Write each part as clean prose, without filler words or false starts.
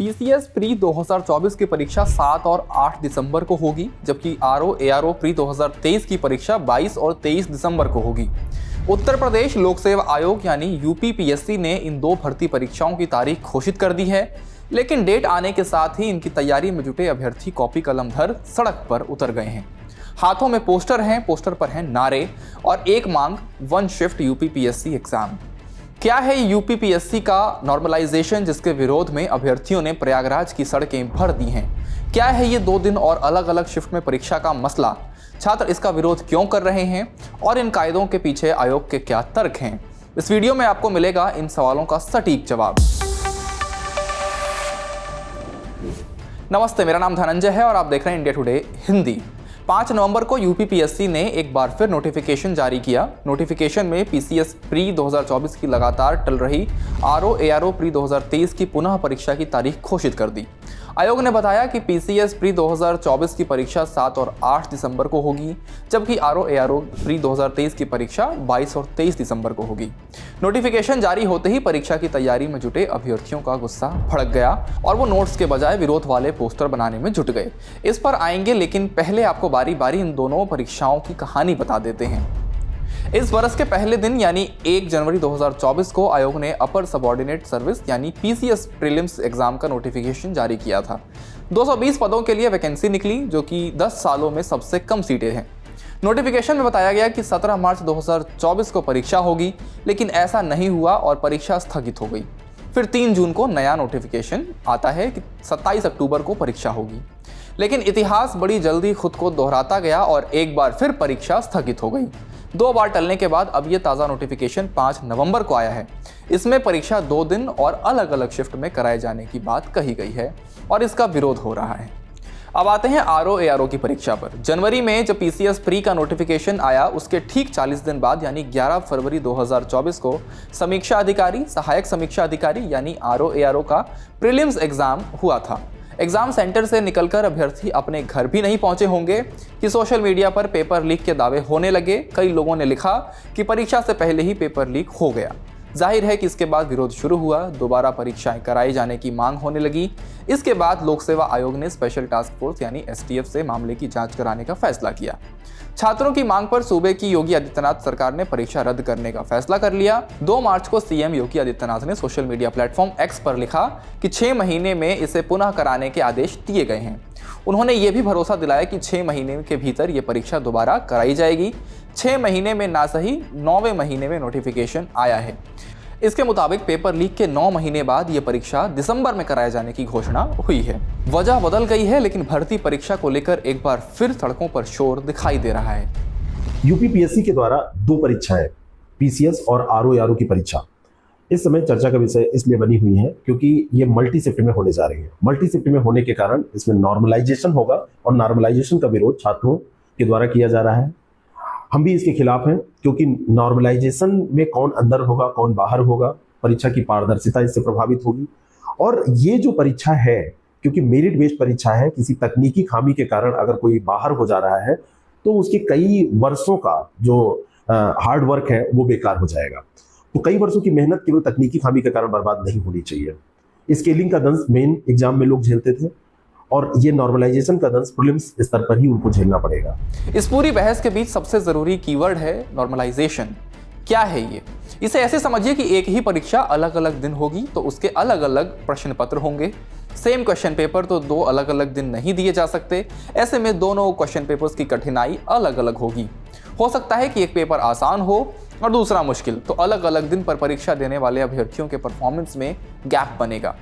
PCS pre 2024 की परीक्षा 7 और 8 दिसंबर को होगी, जबकि आरओ एआरओ प्री 2023 की परीक्षा 22 और 23 दिसंबर को होगी। उत्तर प्रदेश लोक सेवा आयोग यानी यूपीपीएससी ने इन दो भर्ती परीक्षाओं की तारीख घोषित कर दी है, लेकिन डेट आने के साथ ही इनकी तैयारी में जुटे अभ्यर्थी कॉपी कलम धर सड़क पर उतर गए हैं। हाथों में पोस्टर हैं, पोस्टर पर हैं नारे और एक मांग, वन शिफ्ट यूपीपीएससी एग्जाम। क्या है यूपीपीएससी का नॉर्मलाइजेशन, जिसके विरोध में अभ्यर्थियों ने प्रयागराज की सड़कें भर दी हैं? क्या है ये 2 दिन और अलग अलग शिफ्ट में परीक्षा का मसला? छात्र इसका विरोध क्यों कर रहे हैं और इन कायदों के पीछे आयोग के क्या तर्क हैं? इस वीडियो में आपको मिलेगा इन सवालों का सटीक जवाब। नमस्ते, मेरा नाम धनंजय है और आप देख रहे हैं इंडिया टुडे हिंदी। 5 नवंबर को यूपीपीएससी ने एक बार फिर नोटिफिकेशन जारी किया। नोटिफिकेशन में पीसीएस प्री 2024 की लगातार टल रही आरओ एआरओ प्री 2023 की पुनः परीक्षा की तारीख घोषित कर दी। आयोग ने बताया कि पीसीएस प्री 2024 की परीक्षा 7 और 8 दिसंबर को होगी, जबकि आरओ एआरओ प्री 2023 की परीक्षा 22 और 23 दिसंबर को होगी। नोटिफिकेशन जारी होते ही परीक्षा की तैयारी में जुटे अभ्यर्थियों का गुस्सा भड़क गया और वो नोट्स के बजाय विरोध वाले पोस्टर बनाने में जुट गए। इस पर आएंगे, लेकिन पहले आपको बारी बारी इन दोनों परीक्षाओं की कहानी बता देते हैं। इस वर्ष के पहले दिन यानी 1 जनवरी 2024 को आयोग ने अपर सबऑर्डिनेट सर्विस यानी पीसीएस प्रीलिम्स एग्जाम का नोटिफिकेशन जारी किया था। 220 पदों के लिए वैकेंसी निकली, जो कि 10 सालों में सबसे कम सीटें हैं। नोटिफिकेशन में बताया गया कि 17 मार्च 2024 को परीक्षा होगी, लेकिन ऐसा नहीं हुआ और परीक्षा स्थगित हो गई। फिर 3 जून को नया नोटिफिकेशन आता है कि 27 अक्टूबर को परीक्षा होगी, लेकिन इतिहास बड़ी जल्दी खुद को दोहराता गया और एक बार फिर परीक्षा स्थगित हो गई। 2 बार टलने के बाद अब ये ताज़ा नोटिफिकेशन 5 नवंबर को आया है। इसमें परीक्षा 2 दिन और अलग अलग शिफ्ट में कराए जाने की बात कही गई है और इसका विरोध हो रहा है। अब आते हैं आरओ एआरओ की परीक्षा पर। जनवरी में जब पीसीएस प्री का नोटिफिकेशन आया, उसके ठीक 40 दिन बाद यानी 11 फरवरी 2024 को समीक्षा अधिकारी, सहायक समीक्षा अधिकारी यानी आरओ एआरओ का प्रीलिम्स एग्जाम हुआ था। एग्जाम सेंटर से निकलकर अभ्यर्थी अपने घर भी नहीं पहुंचे होंगे कि सोशल मीडिया पर पेपर लीक के दावे होने लगे। कई लोगों ने लिखा कि परीक्षा से पहले ही पेपर लीक हो गया। जाहिर है कि इसके बाद विरोध शुरू हुआ, दोबारा परीक्षाएं कराई जाने की मांग होने लगी। इसके बाद लोक सेवा आयोग ने स्पेशल टास्क फोर्स यानी एसटीएफ से मामले की जांच कराने का फैसला किया। छात्रों की मांग पर सूबे की योगी आदित्यनाथ सरकार ने परीक्षा रद्द करने का फैसला कर लिया। 2 मार्च को सीएम योगी आदित्यनाथ ने सोशल मीडिया प्लेटफॉर्म एक्स पर लिखा कि 6 महीने में इसे पुनः कराने के आदेश दिए गए हैं। उन्होंने ये भी भरोसा दिलाया कि 6 महीने के भीतर ये परीक्षा दोबारा कराई जाएगी। 6 महीने में ना सही 9वें महीने में नोटिफिकेशन आया है। इसके मुताबिक पेपर लीक के 9 महीने बाद ये परीक्षा दिसंबर में कराए जाने की घोषणा हुई है। वजह बदल गई है, लेकिन भर्ती परीक्षा को लेकर एक बार फिर सड़कों पर शोर दिखाई दे रहा है। यूपीपीएससी के द्वारा 2 परीक्षाएं, पीसीएस और आरओ एआरओ की परीक्षा इस समय चर्चा का विषय इसलिए बनी हुई है क्योंकि ये मल्टी शिफ्ट में होने जा रही है। मल्टी शिफ्ट में होने के कारण इसमें नॉर्मलाइजेशन होगा और नॉर्मलाइजेशन का विरोध छात्रों के द्वारा किया जा रहा है। हम भी इसके खिलाफ हैं क्योंकि नॉर्मलाइजेशन में कौन अंदर होगा कौन बाहर होगा, परीक्षा की पारदर्शिता इससे प्रभावित होगी। और ये जो परीक्षा है, क्योंकि मेरिट बेस्ड परीक्षा है, किसी तकनीकी खामी के कारण अगर कोई बाहर हो जा रहा है तो उसके कई वर्षों का जो हार्ड वर्क है वो बेकार हो जाएगा। तो कई वर्षों की मेहनत केवल तकनीकी खामी के कारण बर्बाद नहीं होनी चाहिए। स्केलिंग का दंश मेन एग्जाम में लोग झेलते थे और ये नॉर्मलाइजेशन का दंश प्रीलिम्स स्तर पर ही उनको झेलना पड़ेगा। इस पूरी बहस के बीच सबसे जरूरी कीवर्ड है नॉर्मलाइजेशन। क्या है ये? इसे ऐसे समझिए कि एक ही परीक्षा अलग अलग दिन होगी तो उसके अलग अलग प्रश्न पत्र होंगे। सेम क्वेश्चन पेपर तो 2 अलग अलग दिन नहीं दिए जा सकते। ऐसे में दोनों क्वेश्चन पेपर्स की कठिनाई अलग अलग होगी। हो सकता है कि एक पेपर आसान हो और दूसरा मुश्किल, तो अलग अलग दिन पर परीक्षा देने वाले अभ्यर्थियों के परफॉर्मेंस में गैप बनेगा।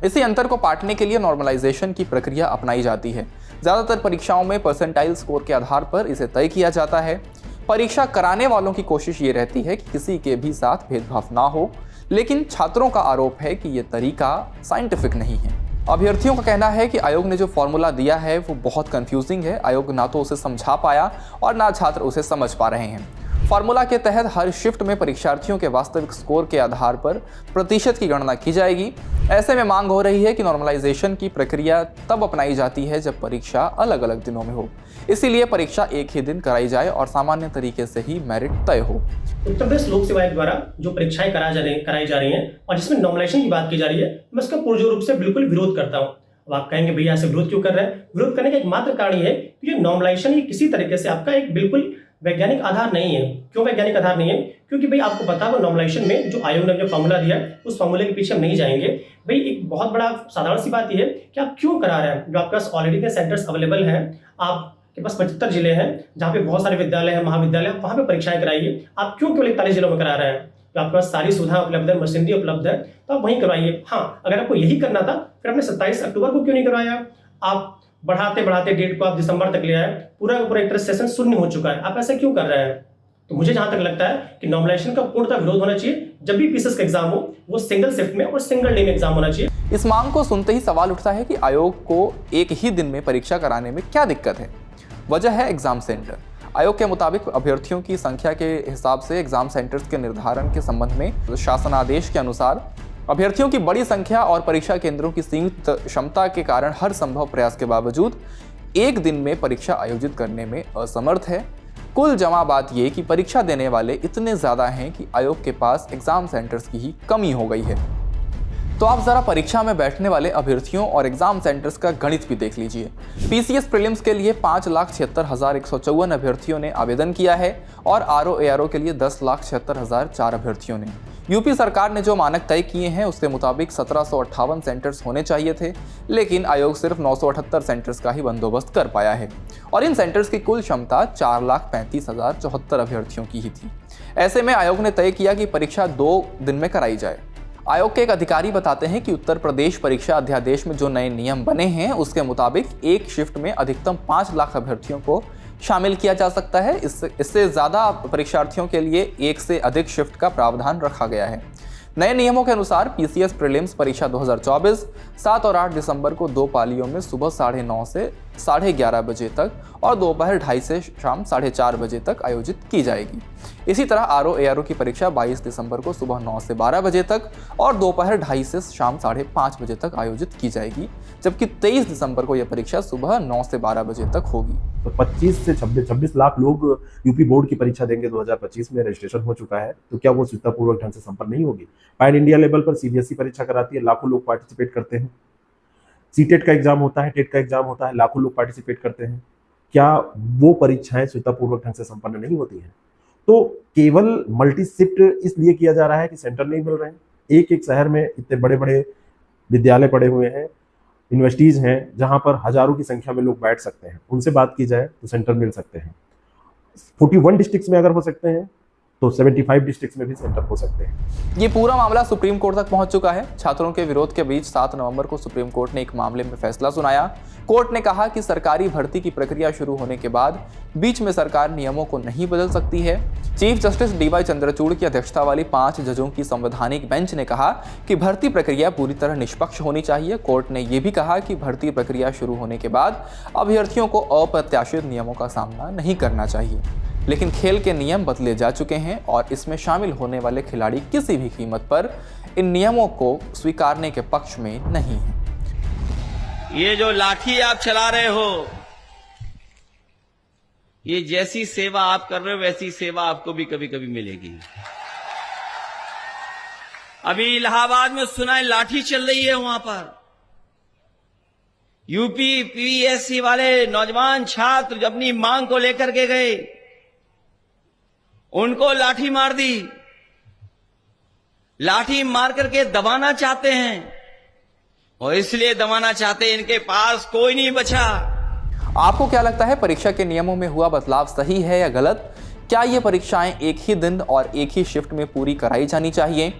इसी अंतर को पाटने के लिए नॉर्मलाइजेशन की प्रक्रिया अपनाई जाती है। ज़्यादातर परीक्षाओं में परसेंटाइल स्कोर के आधार पर इसे तय किया जाता है। परीक्षा कराने वालों की कोशिश ये रहती है कि किसी के भी साथ भेदभाव ना हो, लेकिन छात्रों का आरोप है कि ये तरीका साइंटिफिक नहीं है। अभ्यर्थियों का कहना है कि आयोग ने जो फॉर्मूला दिया है वो बहुत कंफ्यूजिंग है। आयोग ना तो उसे समझा पाया और ना छात्र उसे समझ पा रहे हैं। फॉर्मूला के तहत हर शिफ्ट में परीक्षार्थियों के वास्तविक स्कोर के आधार पर प्रतिशत की गणना की जाएगी। ऐसे में मांग हो रही है कि नॉर्मलाइजेशन की प्रक्रिया तब अपनाई जाती है जब परीक्षा अलग अलग दिनों में हो। इसीलिए परीक्षा एक ही दिन कराई जाए और सामान्य तरीके से ही मेरिट तय हो। उत्तर प्रदेश लोक सेवा आयोग द्वारा जो परीक्षाएं कराई जा रही हैं और जिसमें नॉर्मलाइजेशन की बात की जा रही है, मैं इसका पुरजोर रूप से बिल्कुल विरोध करता हूं। अब आप कहेंगे भैया ऐसे विरोध क्यों कर रहे हैं? विरोध करने का एकमात्र कारण ये है कि ये नॉर्मलाइजेशन किसी तरीके से आपका एक बिल्कुल वैज्ञानिक आधार नहीं है। क्यों वैज्ञानिक आधार नहीं है? क्योंकि भाई आपको पता है नॉर्मलाइजेशन में जो आयोग ने जो फॉर्मूला दिया है उस फॉर्मूले के पीछे हम नहीं जाएंगे। भाई एक बहुत बड़ा साधारण सी बात यह है कि आप क्यों करा रहे हैं? जो आपके पास ऑलरेडी के सेंटर्स अवेलेबल हैं, आपके पास 75 जिले हैं जहाँ पे बहुत सारे विद्यालय हैं, महाविद्यालय, आप वहाँ पे परीक्षाएं कराइए। आप क्यों केवल 41 जिलों में करा रहे हैं? तो आपके पास सारी सुविधा उपलब्ध है, मशीनरी उपलब्ध है, तो आप वहीं करवाइए। हाँ, अगर आपको यही करना था फिर आपने 27 अक्टूबर को क्यों नहीं करवाया? आप बढ़ाते डेट को आप दिसंबर तक ले आए, पूरा का पूरा एक तरह सेशन शून्य हो चुका है। आप ऐसा क्यों कर रहे हैं? तो मुझे जहां तक लगता है कि नॉर्मलाइजेशन का पूर्णतः विरोध होना चाहिए। जब भी पीसीएस का एग्जाम हो वो सिंगल शिफ्ट में और सिंगल डे में एग्जाम होना चाहिए। इस मांग को सुनते ही सवाल उठता है कि आयोग को एक ही दिन में परीक्षा कराने में क्या दिक्कत है। वजह है एग्जाम सेंटर। आयोग के मुताबिक अभ्यर्थियों की संख्या के हिसाब से एग्जाम सेंटर्स के निर्धारण के संबंध में शासनादेश के अनुसार अभ्यर्थियों की बड़ी संख्या और परीक्षा केंद्रों की सीमित क्षमता के कारण हर संभव प्रयास के बावजूद एक दिन में परीक्षा आयोजित करने में असमर्थ है। कुल जमा बात ये कि परीक्षा देने वाले इतने ज़्यादा हैं कि आयोग के पास एग्जाम सेंटर्स की ही कमी हो गई है। तो आप ज़रा परीक्षा में बैठने वाले अभ्यर्थियों और एग्जाम सेंटर्स का गणित भी देख लीजिए। पीसीएस प्रीलिम्स के लिए 5,76,154 अभ्यर्थियों ने आवेदन किया है और आरओ के लिए 10,76,004 अभ्यर्थियों ने। यूपी सरकार ने जो मानक तय किए हैं उसके मुताबिक 1758 सेंटर्स होने चाहिए थे, लेकिन आयोग सिर्फ 978 सेंटर्स का ही बंदोबस्त कर पाया है और इन सेंटर्स की कुल क्षमता 4,35,074 अभ्यर्थियों की ही थी। ऐसे में आयोग ने तय किया कि परीक्षा 2 दिन में कराई जाए। आयोग के एक अधिकारी बताते हैं कि उत्तर प्रदेश परीक्षा अध्यादेश में जो नए नियम बने हैं उसके मुताबिक एक शिफ्ट में अधिकतम 5 लाख अभ्यर्थियों को शामिल किया जा सकता है। इससे ज़्यादा परीक्षार्थियों के लिए एक से अधिक शिफ्ट का प्रावधान रखा गया है। नए नियमों के अनुसार पीसीएस प्रीलिम्स परीक्षा 2024 7 और 8 दिसंबर को 2 पालियों में सुबह 9:30 से 11:30 बजे तक और दोपहर 2:30 से शाम 4:30 बजे तक आयोजित की जाएगी। इसी तरह आरओ की परीक्षा 22 दिसंबर को सुबह 9 से 12 बजे तक और दोपहर 2:30 से शाम 5:30 बजे तक आयोजित की जाएगी, जबकि 23 दिसंबर को यह परीक्षा सुबह 9 से 12 बजे तक होगी। तो 25 से 26 लाख लोग यूपी बोर्ड की परीक्षा देंगे। 2025 में रजिस्ट्रेशन हो चुका है, तो क्या वो सुविधापूर्वक ढंग से संपन्न नहीं होगी? पैन इंडिया लेवल पर सीबीएसई परीक्षा कराती है, लाखों लोग पार्टिसिपेट करते हैं। सीटेट का एग्जाम होता है, टेट का एग्जाम होता है, लाखों लोग पार्टिसिपेट करते हैं। क्या वो परीक्षाएं सुविधापूर्वक ढंग से संपन्न नहीं होती हैं? तो केवल मल्टी शिफ्ट इसलिए किया जा रहा है कि सेंटर नहीं मिल रहे हैं। एक एक शहर में इतने बड़े बड़े विद्यालय पड़े हुए हैं, यूनिवर्सिटीज हैं जहां पर हजारों की संख्या में लोग बैठ सकते हैं। उनसे बात की जाए तो सेंटर मिल सकते हैं। 41 डिस्ट्रिक्ट्स में अगर हो सकते हैं तो 75 डिस्ट्रिक्ट्स में भी सेंटर हो सकते हैं। ये पूरा मामला सुप्रीम कोर्ट तक पहुंच चुका है। छात्रों के विरोध के बीच 7 नवंबर को सुप्रीम कोर्ट ने एक मामले में फैसला सुनाया। कोर्ट ने कहा कि सरकारी भर्ती की प्रक्रिया शुरू होने के बाद बीच में सरकार नियमों को नहीं बदल सकती है। चीफ जस्टिस डीवाई चंद्रचूड़ की अध्यक्षता वाली 5 जजों की संवैधानिक बेंच ने कहा कि भर्ती प्रक्रिया पूरी तरह निष्पक्ष होनी चाहिए। कोर्ट ने यह भी कहा कि भर्ती प्रक्रिया शुरू होने के बाद अभ्यर्थियों को अप्रत्याशित नियमों का सामना नहीं करना चाहिए। लेकिन खेल के नियम बदले जा चुके हैं और इसमें शामिल होने वाले खिलाड़ी किसी भी कीमत पर इन नियमों को स्वीकारने के पक्ष में नहीं है। ये जो लाठी आप चला रहे हो, ये जैसी सेवा आप कर रहे हो वैसी सेवा आपको भी कभी कभी मिलेगी। अभी इलाहाबाद में सुना है लाठी चल रही है, वहां पर यूपी पीएससी वाले नौजवान छात्र अपनी मांग को लेकर के गए, उनको लाठी मार दी। लाठी मार करके दबाना चाहते हैं और इसलिए दबाना चाहते हैं, इनके पास कोई नहीं बचा। आपको क्या लगता है, परीक्षा के नियमों में हुआ बदलाव सही है या गलत? क्या ये परीक्षाएं एक ही दिन और एक ही शिफ्ट में पूरी कराई जानी चाहिए?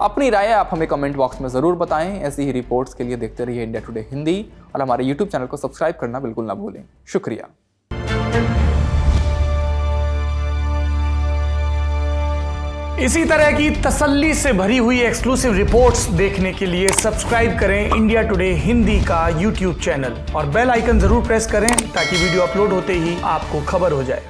अपनी राय आप हमें कमेंट बॉक्स में जरूर बताएं। ऐसी ही रिपोर्ट्स के लिए देखते रहिए इंडिया टुडे हिंदी और हमारे यूट्यूब चैनल को सब्सक्राइब करना बिल्कुल ना भूलें। शुक्रिया। इसी तरह की तसल्ली से भरी हुई एक्सक्लूसिव रिपोर्ट्स देखने के लिए सब्सक्राइब करें इंडिया टुडे हिंदी का यूट्यूब चैनल और बेल आइकन जरूर प्रेस करें ताकि वीडियो अपलोड होते ही आपको खबर हो जाए।